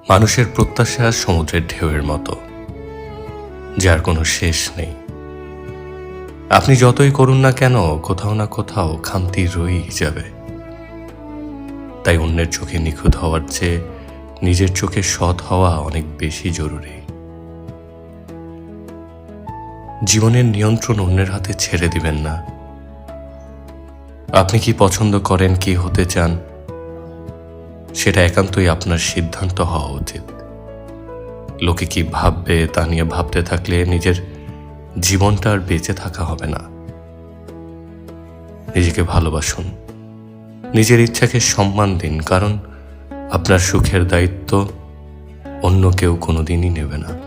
মানুষের প্রত্যাশা সমুদ্রের ঢেউয়ের মতো, যার কোনো শেষ নেই। আপনি যতই করুন না কেন, কোথাও না কোথাও খামতি রয়েই যাবে। তাই অন্যের চোখে নিখুঁত হওয়ার চেয়ে নিজের চোখে সৎ হওয়া অনেক বেশি জরুরি। জীবনের নিয়ন্ত্রণ অন্যের হাতে ছেড়ে দিবেন না। আপনি কি পছন্দ করেন, কি হতে চান, সেটা একান্তই আপনার সিদ্ধান্ত হওয়া উচিত। লোকে কি ভাববে তা নিয়ে ভাবতে থাকলে নিজের জীবনটা আর বেঁচে থাকা হবে না। নিজেকে ভালোবাসুন, নিজের ইচ্ছাকে সম্মান দিন, কারণ আপনার সুখের দায়িত্ব অন্য কেউ কোনোদিনই নেবে না।